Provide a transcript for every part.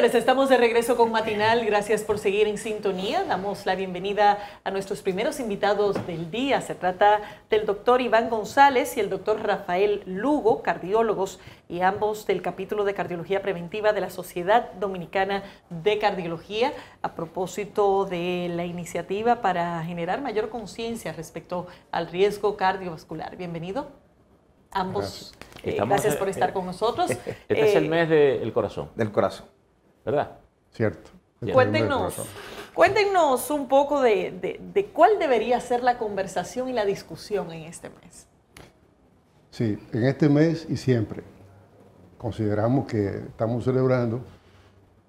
Señores, estamos de regreso con Matinal. Gracias por seguir en sintonía. Damos la bienvenida a nuestros primeros invitados del día. Se trata del doctor Iván González y el doctor Rafael Lugo, cardiólogos, y ambos del capítulo de cardiología preventiva de la Sociedad Dominicana de Cardiología, a propósito de la iniciativa para generar mayor conciencia respecto al riesgo cardiovascular. Bienvenido. Ambos, gracias por estar con nosotros. Este es el mes del corazón. Del corazón. ¿Verdad? Cierto. Cuéntenos un poco de cuál debería ser la conversación y la discusión en este mes. Sí, en este mes y siempre consideramos que estamos celebrando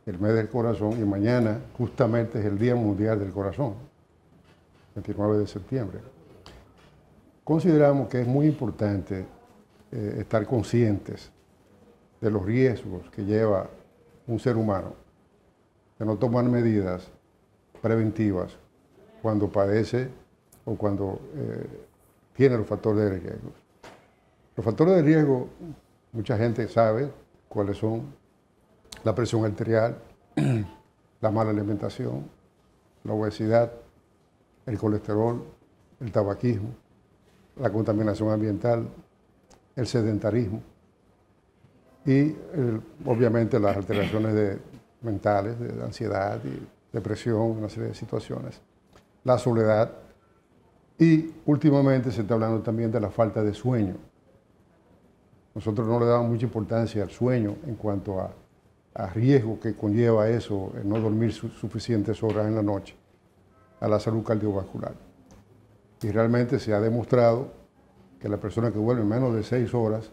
el mes del corazón y mañana justamente es el Día Mundial del Corazón, 29 de septiembre. Consideramos que es muy importante estar conscientes de los riesgos que lleva un ser humano de no tomar medidas preventivas cuando padece o cuando tiene los factores de riesgo. Los factores de riesgo, mucha gente sabe cuáles son: la presión arterial, la mala alimentación, la obesidad, el colesterol, el tabaquismo, la contaminación ambiental, el sedentarismo y obviamente las alteraciones mentales, de ansiedad y depresión, una serie de situaciones, la soledad y últimamente se está hablando también de la falta de sueño. Nosotros no le damos mucha importancia al sueño en cuanto a riesgo que conlleva eso, el no dormir suficientes horas en la noche, a la salud cardiovascular. Y realmente se ha demostrado que la persona que duerme menos de 6 horas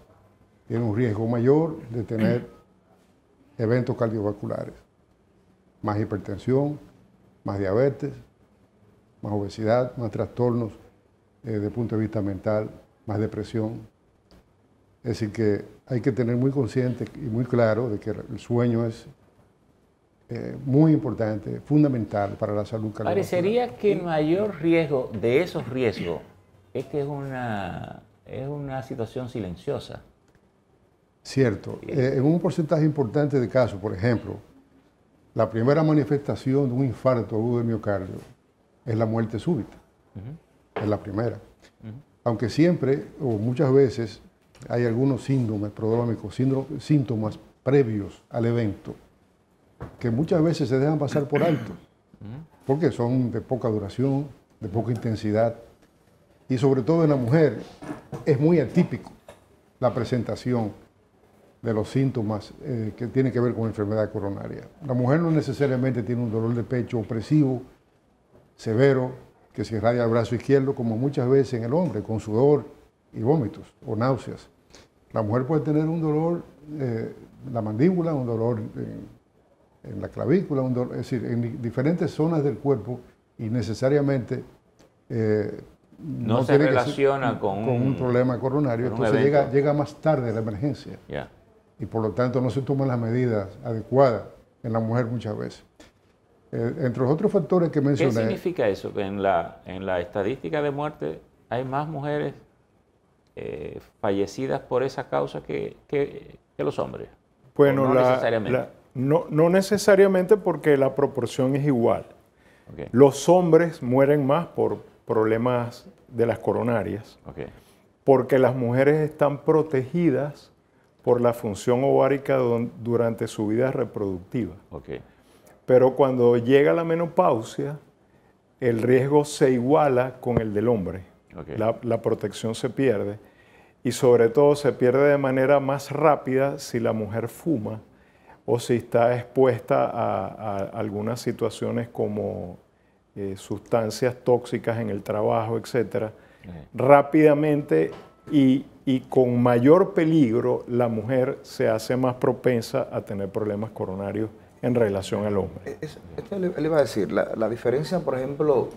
tiene un riesgo mayor de tener eventos cardiovasculares, más hipertensión, más diabetes, más obesidad, más trastornos desde el punto de vista mental, más depresión. Es decir, que hay que tener muy consciente y muy claro de que el sueño es muy importante, fundamental para la salud cardiovascular. Parecería que el mayor riesgo de esos riesgos es que es una situación silenciosa. Cierto. En un porcentaje importante de casos, por ejemplo, la primera manifestación de un infarto agudo de miocardio es la muerte súbita. Es la primera. Aunque siempre o muchas veces hay algunos síndromes prodrómicos, síntomas previos al evento, que muchas veces se dejan pasar por alto, porque son de poca duración, de poca intensidad, y sobre todo en la mujer es muy atípico la presentación de los síntomas que tienen que ver con enfermedad coronaria. La mujer no necesariamente tiene un dolor de pecho opresivo, severo, que se irradia al brazo izquierdo, como muchas veces en el hombre, con sudor y vómitos o náuseas. La mujer puede tener un dolor en la mandíbula, un dolor en la clavícula, es decir, en diferentes zonas del cuerpo y necesariamente no se relaciona con un problema coronario, entonces llega más tarde la emergencia. Y por lo tanto no se toman las medidas adecuadas en la mujer muchas veces. Entre los otros factores que mencioné... ¿Qué significa eso? Que en la estadística de muerte hay más mujeres fallecidas por esa causa que los hombres. Bueno, no necesariamente. No necesariamente, porque la proporción es igual. Okay. Los hombres mueren más por problemas de las coronarias, porque las mujeres están protegidas por la función ovárica durante su vida reproductiva. Pero cuando llega la menopausia, el riesgo se iguala con el del hombre. La protección se pierde y sobre todo se pierde de manera más rápida si la mujer fuma o si está expuesta a algunas situaciones como sustancias tóxicas en el trabajo, etc. Rápidamente y con mayor peligro, la mujer se hace más propensa a tener problemas coronarios en relación al hombre. Esto le iba a decir, la diferencia, por ejemplo,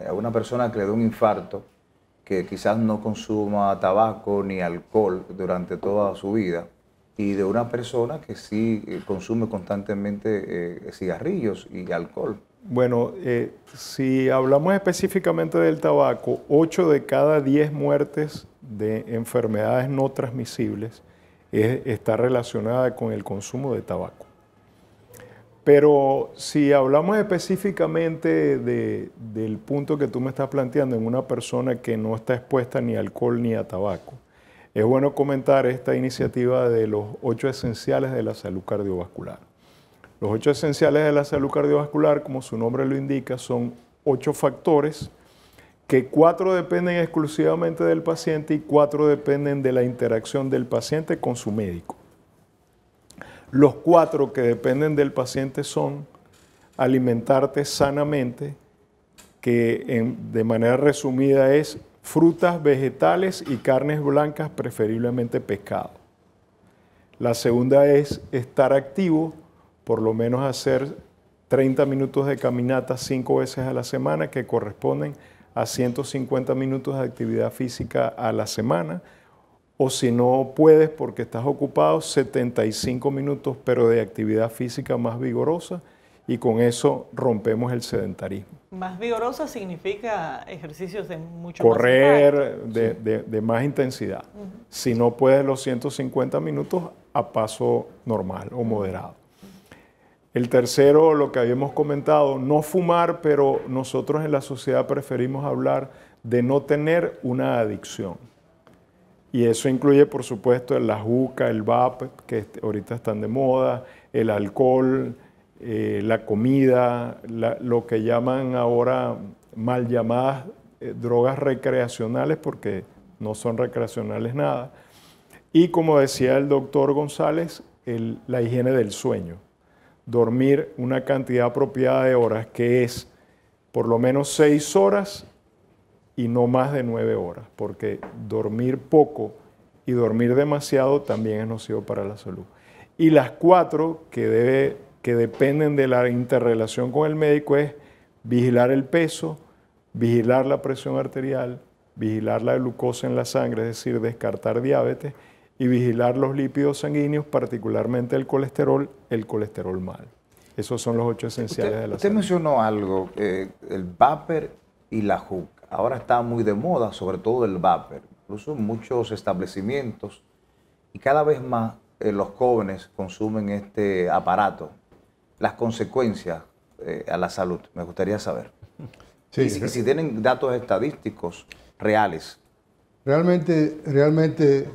a una persona que le da un infarto, que quizás no consuma tabaco ni alcohol durante toda su vida, y de una persona que sí consume constantemente cigarrillos y alcohol. Bueno, si hablamos específicamente del tabaco, 8 de cada 10 muertes de enfermedades no transmisibles está relacionada con el consumo de tabaco. Pero si hablamos específicamente del punto que tú me estás planteando en una persona que no está expuesta ni a alcohol ni a tabaco, es bueno comentar esta iniciativa de los 8 esenciales de la salud cardiovascular. Los 8 esenciales de la salud cardiovascular, como su nombre lo indica, son 8 factores que 4 dependen exclusivamente del paciente y 4 dependen de la interacción del paciente con su médico. Los 4 que dependen del paciente son alimentarte sanamente, que de manera resumida es frutas, vegetales y carnes blancas, preferiblemente pescado. La segunda es estar activo, por lo menos hacer 30 minutos de caminata 5 veces a la semana, que corresponden a 150 minutos de actividad física a la semana, o si no puedes porque estás ocupado, 75 minutos, pero de actividad física más vigorosa, y con eso rompemos el sedentarismo. Más vigorosa significa ejercicios de mucho correr más de más intensidad. Si no puedes los 150 minutos, a paso normal o moderado. El tercero, lo que habíamos comentado, no fumar, pero nosotros en la sociedad preferimos hablar de no tener una adicción. Y eso incluye, por supuesto, la juca, el vape, que ahorita están de moda, el alcohol, la comida, lo que llaman ahora mal llamadas drogas recreacionales, porque no son recreacionales nada. Y como decía el doctor González, la higiene del sueño. Dormir una cantidad apropiada de horas, que es por lo menos 6 horas y no más de 9 horas, porque dormir poco y dormir demasiado también es nocivo para la salud. Y las 4 que dependen de la interrelación con el médico es vigilar el peso, vigilar la presión arterial, vigilar la glucosa en la sangre, es decir, descartar diabetes, y vigilar los lípidos sanguíneos, particularmente el colesterol mal. Esos son los 8 esenciales de la salud. Usted mencionó algo, el vapor y la juca. Ahora está muy de moda, sobre todo el vapor. Incluso muchos establecimientos y cada vez más los jóvenes consumen este aparato. Las consecuencias a la salud, me gustaría saber. Sí, y si tienen datos estadísticos reales. Realmente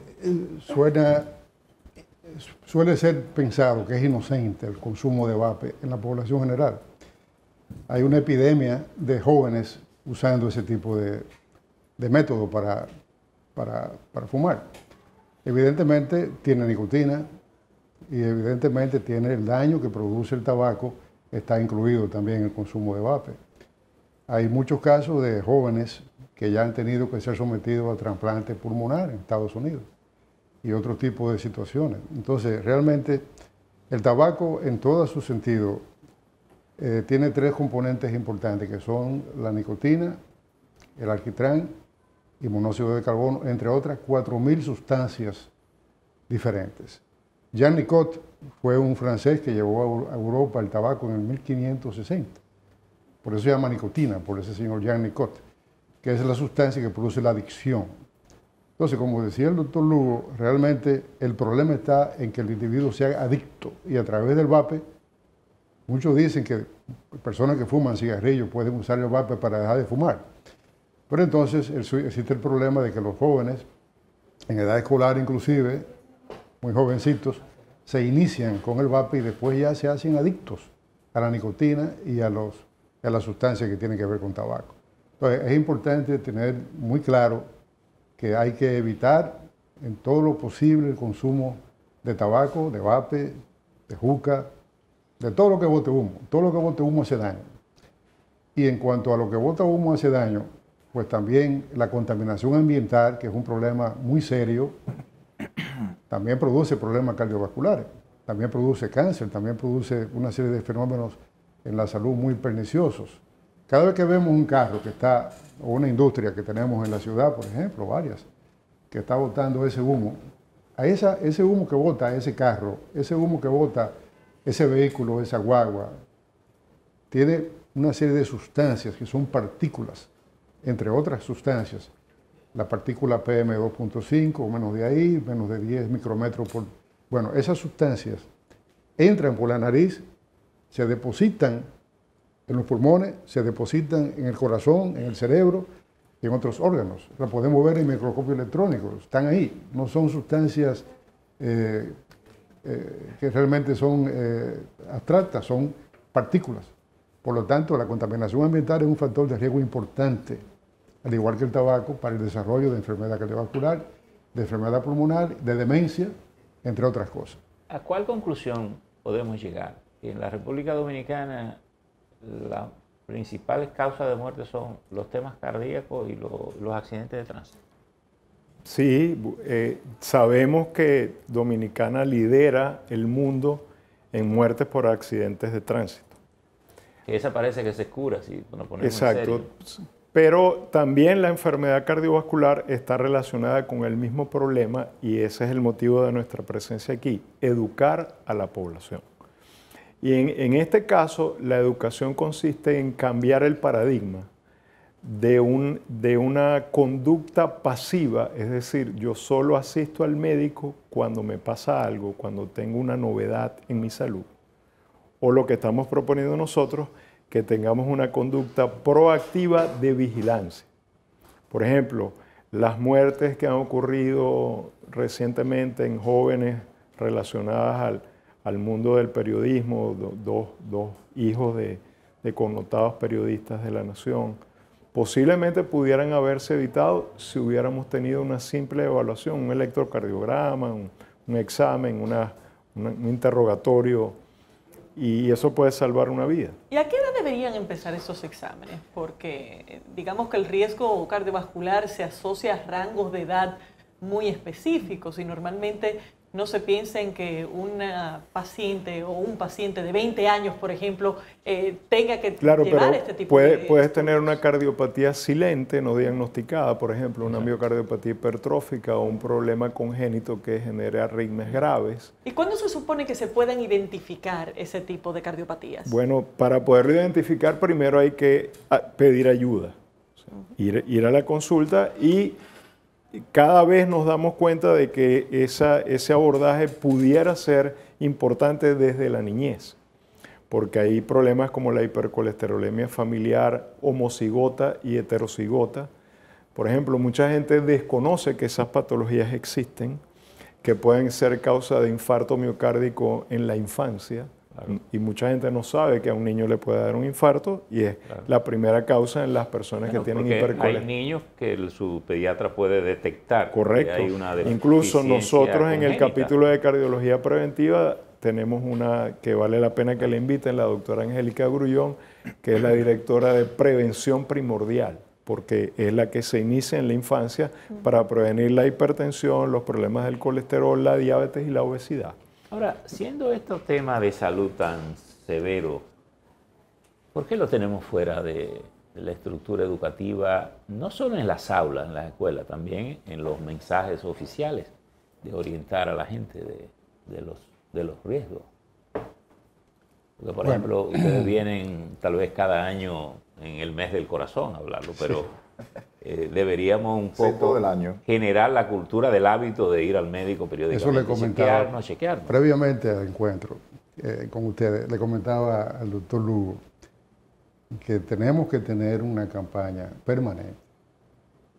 suele ser pensado que es inocente el consumo de vape en la población general. Hay una epidemia de jóvenes usando ese tipo de método para fumar. Evidentemente tiene nicotina y evidentemente tiene el daño que produce el tabaco, está incluido también en el consumo de vape. Hay muchos casos de jóvenes que ya han tenido que ser sometidos a trasplante pulmonar en Estados Unidos y otro tipo de situaciones. Entonces, realmente el tabaco en todo su sentido tiene 3 componentes importantes, que son la nicotina, el alquitrán y monóxido de carbono, entre otras 4.000 sustancias diferentes. Jean Nicot fue un francés que llevó a Europa el tabaco en el 1560. Por eso se llama nicotina, por ese señor Jean Nicot, que es la sustancia que produce la adicción. Entonces, como decía el doctor Lugo, realmente el problema está en que el individuo sea adicto, y a través del vape, muchos dicen que personas que fuman cigarrillos pueden usar el vape para dejar de fumar. Pero entonces existe el problema de que los jóvenes, en edad escolar inclusive, muy jovencitos, se inician con el vape y después ya se hacen adictos a la nicotina y a las sustancias que tienen que ver con tabaco. Entonces, es importante tener muy claro que hay que evitar en todo lo posible el consumo de tabaco, de vape, de juca, de todo lo que bote humo. Todo lo que bote humo hace daño. Y en cuanto a lo que bota humo hace daño, pues también la contaminación ambiental, que es un problema muy serio, también produce problemas cardiovasculares, también produce cáncer, también produce una serie de fenómenos en la salud muy perniciosos. Cada vez que vemos un carro que está, o una industria que tenemos en la ciudad, por ejemplo, varias, que está botando ese humo, ese humo que bota ese carro, ese humo que bota ese vehículo, esa guagua, tiene una serie de sustancias que son partículas, entre otras sustancias. La partícula PM2.5, o menos de ahí, menos de 10 micrómetros por... Bueno, esas sustancias entran por la nariz, se depositan en los pulmones, se depositan en el corazón, en el cerebro y en otros órganos. La podemos ver en microscopio electrónico, están ahí. No son sustancias que realmente son abstractas, son partículas. Por lo tanto, la contaminación ambiental es un factor de riesgo importante, al igual que el tabaco, para el desarrollo de enfermedad cardiovascular, de enfermedad pulmonar, de demencia, entre otras cosas. ¿A cuál conclusión podemos llegar? Que en la República Dominicana las principales causas de muerte son los temas cardíacos y los accidentes de tránsito. Sí, sabemos que Dominicana lidera el mundo en muertes por accidentes de tránsito. Que esa parece que se cura, si nos ponemos Exacto. en serio. Pero también la enfermedad cardiovascular está relacionada con el mismo problema y ese es el motivo de nuestra presencia aquí, educar a la población. Y en este caso, la educación consiste en cambiar el paradigma de una conducta pasiva, es decir, yo solo asisto al médico cuando me pasa algo, cuando tengo una novedad en mi salud. O lo que estamos proponiendo nosotros, que tengamos una conducta proactiva de vigilancia. Por ejemplo, las muertes que han ocurrido recientemente en jóvenes relacionadas al mundo del periodismo, dos hijos de connotados periodistas de la nación, posiblemente pudieran haberse evitado si hubiéramos tenido una simple evaluación, un electrocardiograma, un examen, un interrogatorio, y eso puede salvar una vida. ¿Y a qué edad deberían empezar estos exámenes? Porque digamos que el riesgo cardiovascular se asocia a rangos de edad muy específicos y normalmente no se piensa en que una paciente o un paciente de 20 años, por ejemplo, tenga que llevar este tipo de... Puedes tener una cardiopatía silente no diagnosticada, por ejemplo, una miocardiopatía hipertrófica o un problema congénito que genere arritmias graves. ¿Y cuándo se supone que se puedan identificar ese tipo de cardiopatías? Bueno, para poderlo identificar primero hay que pedir ayuda, o sea, ir a la consulta y cada vez nos damos cuenta de que ese abordaje pudiera ser importante desde la niñez, porque hay problemas como la hipercolesterolemia familiar homocigota y heterocigota. Por ejemplo, mucha gente desconoce que esas patologías existen, que pueden ser causa de infarto miocárdico en la infancia. Claro. Y mucha gente no sabe que a un niño le puede dar un infarto y es la primera causa en las personas que tienen hipercolesterolemia. Hay niños que su pediatra puede detectar. Correcto. Que hay una Incluso nosotros congénita. En el capítulo de cardiología preventiva tenemos una que vale la pena que le inviten, la doctora Angélica Grullón, que es la directora de prevención primordial, porque es la que se inicia en la infancia para prevenir la hipertensión, los problemas del colesterol, la diabetes y la obesidad. Ahora, siendo estos temas de salud tan severos, ¿por qué lo tenemos fuera de la estructura educativa, no solo en las aulas, en las escuelas, también en los mensajes oficiales de orientar a la gente de los riesgos? Porque, por ejemplo, ustedes vienen tal vez cada año en el mes del corazón a hablarlo, pero deberíamos un poco todo el año generar la cultura del hábito de ir al médico periódicamente. Eso le comentaba chequearnos. Previamente al encuentro con ustedes, le comentaba al doctor Lugo que tenemos que tener una campaña permanente.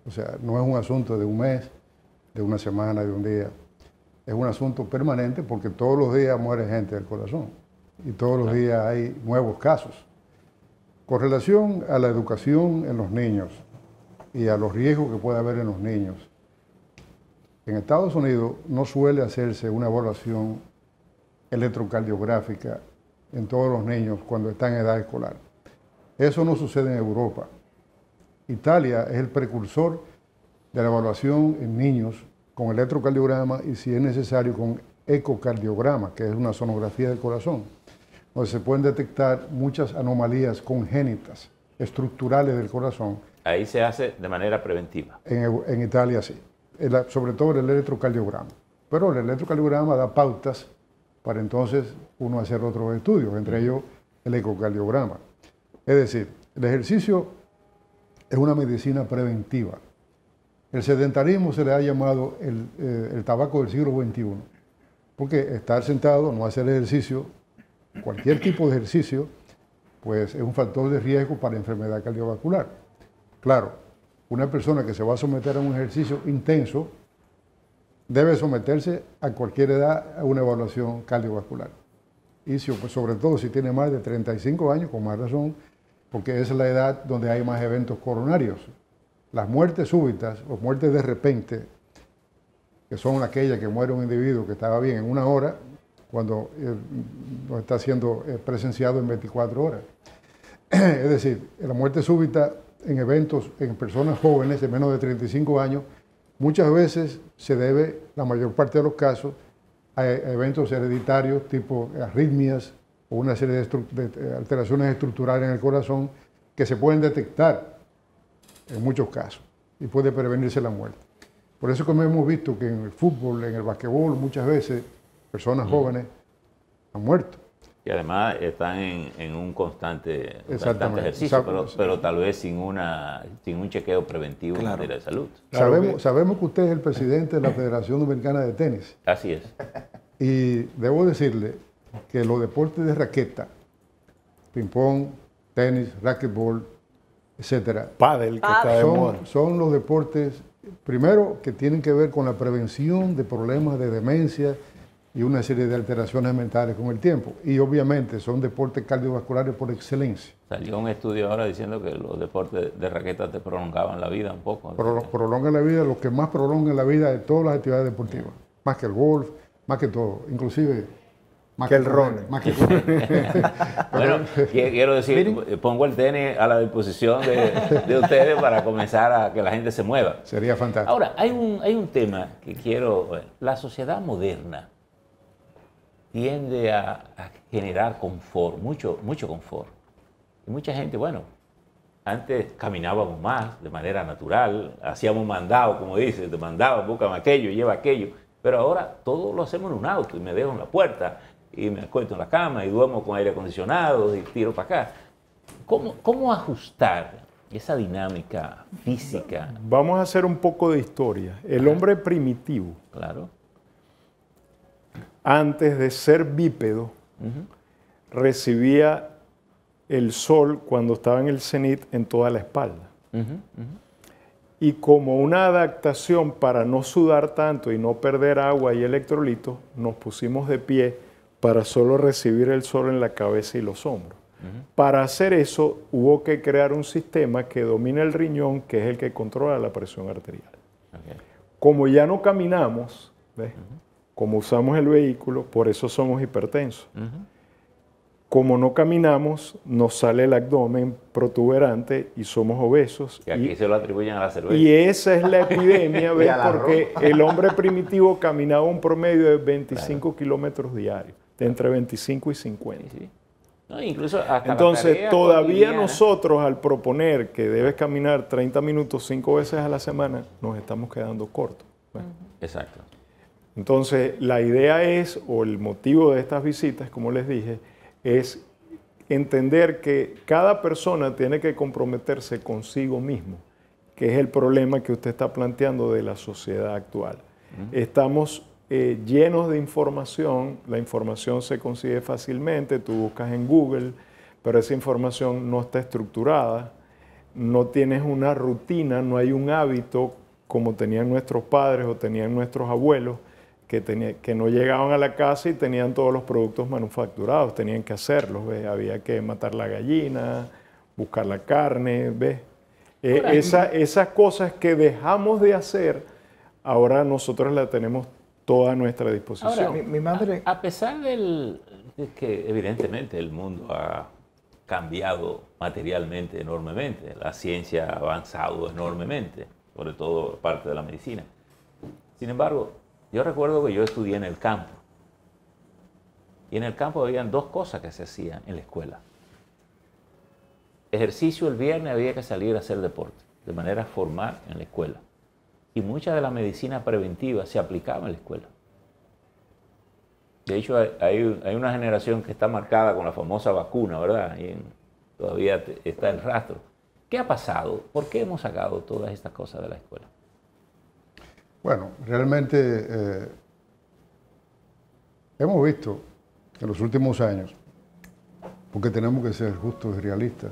O sea, no es un asunto de un mes, de una semana, de un día. Es un asunto permanente porque todos los días muere gente del corazón y todos los días hay nuevos casos. Con relación a la educación en los niños y a los riesgos que puede haber en los niños, en Estados Unidos no suele hacerse una evaluación electrocardiográfica en todos los niños cuando están en edad escolar. Eso no sucede en Europa. Italia es el precursor de la evaluación en niños con electrocardiograma y, si es necesario, con ecocardiograma, que es una sonografía del corazón, donde se pueden detectar muchas anomalías congénitas, estructurales del corazón. Ahí se hace de manera preventiva. En Italia sí, sobre todo el electrocardiograma. Pero el electrocardiograma da pautas para entonces uno hacer otros estudios, entre ellos el ecocardiograma. Es decir, el ejercicio es una medicina preventiva. El sedentarismo se le ha llamado el tabaco del siglo XXI, porque estar sentado, no hacer ejercicio, cualquier tipo de ejercicio, pues es un factor de riesgo para enfermedad cardiovascular. Claro, una persona que se va a someter a un ejercicio intenso debe someterse a cualquier edad a una evaluación cardiovascular. Y sobre todo si tiene más de 35 años, con más razón, porque esa es la edad donde hay más eventos coronarios. Las muertes súbitas o muertes de repente, que son aquellas que muere un individuo que estaba bien en 1 hora, cuando no está siendo presenciado en 24 horas. Es decir, la muerte súbita en eventos, en personas jóvenes de menos de 35 años, muchas veces se debe, la mayor parte de los casos, a eventos hereditarios tipo arritmias o una serie de alteraciones estructurales en el corazón que se pueden detectar en muchos casos y puede prevenirse la muerte. Por eso como hemos visto que en el fútbol, en el basquetbol, muchas veces personas jóvenes han muerto. Y además están en un constante ejercicio, pero tal vez sin un chequeo preventivo en materia de salud. Sabemos que usted es el presidente de la Federación Dominicana de Tenis. Así es. Y debo decirle que los deportes de raqueta, ping-pong, tenis, racquetball, etcétera, pádel, que está de moda, son los deportes, primero, que tienen que ver con la prevención de problemas de demencia y una serie de alteraciones mentales con el tiempo. Y obviamente son deportes cardiovasculares por excelencia. Salió un estudio ahora diciendo que los deportes de raqueta te prolongaban la vida un poco. Prolongan la vida, lo que más prolongan la vida de todas las actividades deportivas. Más que el golf, más que todo. Inclusive más que el ron. Bueno, quiero decir, pongo el tenis a la disposición de ustedes para comenzar a que la gente se mueva. Sería fantástico. Ahora, hay un tema que quiero... La sociedad moderna tiende a generar confort, mucho confort. Y mucha gente, bueno, antes caminábamos más de manera natural, hacíamos mandado, como dice, te mandaban, búscame aquello, lleva aquello, pero ahora todo lo hacemos en un auto y me dejo en la puerta y me acuesto en la cama y duermo con aire acondicionado y tiro para acá. ¿Cómo ajustar esa dinámica física? Vamos a hacer un poco de historia. El hombre primitivo, claro, antes de ser bípedo, recibía el sol cuando estaba en el cenit en toda la espalda. Y como una adaptación para no sudar tanto y no perder agua y electrolitos, nos pusimos de pie para solo recibir el sol en la cabeza y los hombros. Para hacer eso hubo que crear un sistema que domina el riñón, que es el que controla la presión arterial. Como ya no caminamos, ¿ves? Como usamos el vehículo, por eso somos hipertensos. Como no caminamos, nos sale el abdomen protuberante y somos obesos. Y aquí se lo atribuyen a la cerveza. Y esa es la epidemia, ¿ves? Porque el hombre primitivo caminaba un promedio de 25 kilómetros diarios, de entre 25 y 50. Sí. No, incluso hasta entonces, todavía nosotros, al proponer que debes caminar 30 minutos 5 veces a la semana, nos estamos quedando cortos. Bueno. Exacto. Entonces, la idea es, o el motivo de estas visitas, como les dije, es entender que cada persona tiene que comprometerse consigo mismo, que es el problema que usted está planteando de la sociedad actual. Estamos llenos de información, la información se consigue fácilmente, tú buscas en Google, pero esa información no está estructurada, no tienes una rutina, no hay un hábito como tenían nuestros padres o tenían nuestros abuelos, que no llegaban a la casa y tenían todos los productos manufacturados, tenían que hacerlos, ¿ves? Había que matar la gallina, buscar la carne, ¿ves? Esas cosas que dejamos de hacer, ahora nosotros las tenemos toda a nuestra disposición. Ahora, mi madre... A pesar de que evidentemente el mundo ha cambiado materialmente enormemente, la ciencia ha avanzado enormemente, sobre todo parte de la medicina. Sin embargo, yo recuerdo que yo estudié en el campo. Y en el campo habían 2 cosas que se hacían en la escuela. Ejercicio el viernes, había que salir a hacer deporte, de manera formal en la escuela. Y mucha de la medicina preventiva se aplicaba en la escuela. De hecho, hay una generación que está marcada con la famosa vacuna, ¿verdad? Y todavía está el rastro. ¿Qué ha pasado? ¿Por qué hemos sacado todas estas cosas de la escuela? Bueno, realmente hemos visto en los últimos años porque tenemos que ser justos y realistas.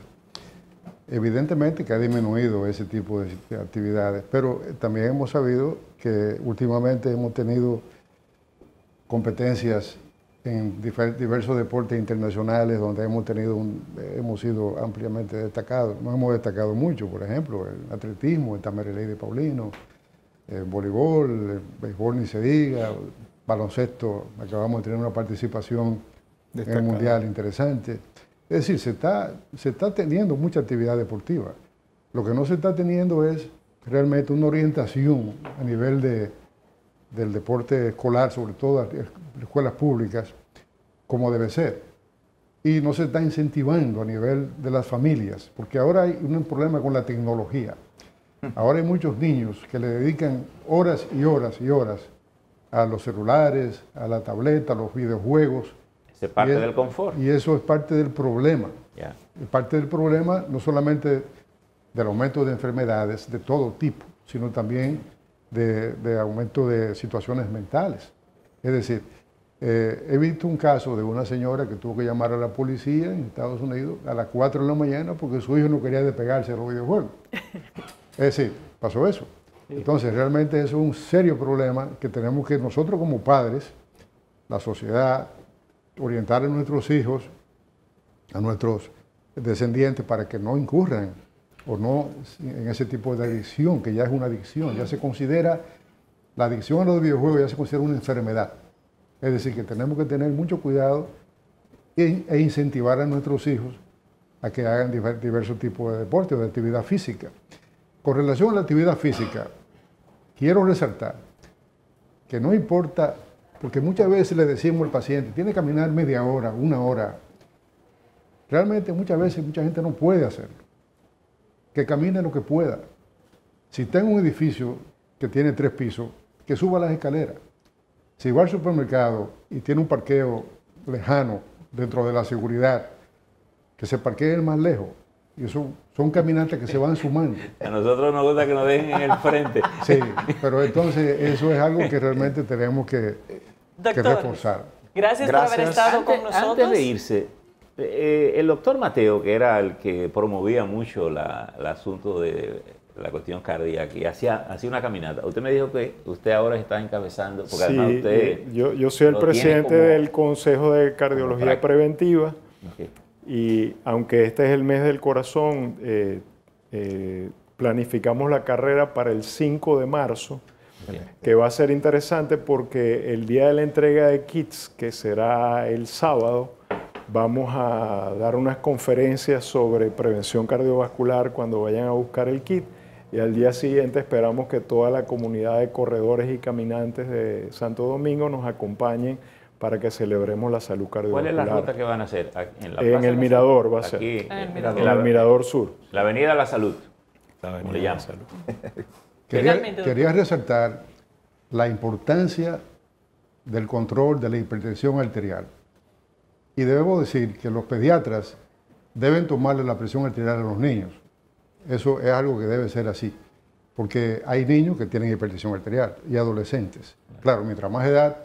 Evidentemente que ha disminuido ese tipo de actividades, pero también hemos sabido que últimamente hemos tenido competencias en diversos deportes internacionales donde hemos sido ampliamente destacados. No hemos destacado mucho, por ejemplo, el atletismo, el Tamerley de Paulino, el voleibol, el béisbol ni se diga, el baloncesto, acabamos de tener una participación en el Mundial interesante. Es decir, se está teniendo mucha actividad deportiva. Lo que no se está teniendo es realmente una orientación a nivel del deporte escolar, sobre todo en escuelas públicas, como debe ser. Y no se está incentivando a nivel de las familias, porque ahora hay un problema con la tecnología. Ahora hay muchos niños que le dedican horas y horas y horas a los celulares, a la tableta, a los videojuegos. Es parte del confort. Y eso es parte del problema. Yeah. Es parte del problema no solamente del aumento de enfermedades de todo tipo, sino también de aumento de situaciones mentales. Es decir, he visto un caso de una señora que tuvo que llamar a la policía en Estados Unidos a las 4 de la mañana porque su hijo no quería despegarse de los videojuegos. Es decir, pasó eso. Entonces, realmente eso es un serio problema que tenemos que nosotros como padres, la sociedad, orientar a nuestros hijos, a nuestros descendientes para que no incurran o no en ese tipo de adicción, que ya es una adicción, ya se considera, la adicción a los videojuegos ya se considera una enfermedad. Es decir, que tenemos que tener mucho cuidado e incentivar a nuestros hijos a que hagan diversos tipos de deporte o de actividad física. Con relación a la actividad física, quiero resaltar que no importa, porque muchas veces le decimos al paciente, tiene que caminar media hora, una hora. Realmente muchas veces mucha gente no puede hacerlo. Que camine lo que pueda. Si está en un edificio que tiene 3 pisos, que suba las escaleras. Si va al supermercado y tiene un parqueo lejano dentro de la seguridad, que se parquee el más lejos. Y eso son caminantes que se van sumando. A nosotros nos gusta que nos dejen en el frente. Sí, pero entonces eso es algo que realmente tenemos que reforzar. Gracias por haber estado con nosotros. Antes de irse, el doctor Mateo, que era el que promovía mucho el asunto de la cuestión cardíaca y hacía una caminata. Usted me dijo que usted ahora está encabezando, porque sí, además usted... Yo soy el presidente del Consejo de Cardiología Preventiva. Okay. Y aunque este es el mes del corazón, planificamos la carrera para el 5 de marzo, que va a ser interesante porque el día de la entrega de kits, que será el sábado, vamos a dar unas conferencias sobre prevención cardiovascular cuando vayan a buscar el kit. Y al día siguiente esperamos que toda la comunidad de corredores y caminantes de Santo Domingo nos acompañen para que celebremos la salud cardiovascular. ¿Cuál es la ruta que van a hacer? En el Mirador va a ser. Aquí, en el Mirador Sur. La Avenida de la Salud. La Avenida de la Salud. Quería resaltar la importancia del control de la hipertensión arterial. Y debo decir que los pediatras deben tomarle la presión arterial a los niños. Eso es algo que debe ser así, porque hay niños que tienen hipertensión arterial y adolescentes. Claro, mientras más edad,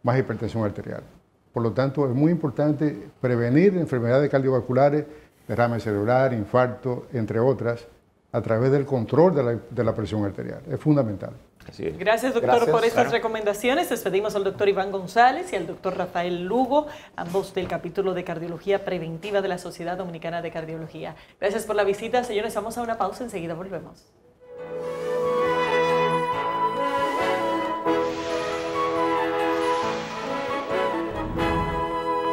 más hipertensión arterial. Por lo tanto, es muy importante prevenir enfermedades cardiovasculares, derrame cerebral, infarto, entre otras, a través del control de la presión arterial. Es fundamental. Así es. Gracias, doctor, por estas recomendaciones. Despedimos al doctor Iván González y al doctor Rafael Lugo, ambos del capítulo de Cardiología Preventiva de la Sociedad Dominicana de Cardiología. Gracias por la visita, señores. Vamos a una pausa, enseguida volvemos.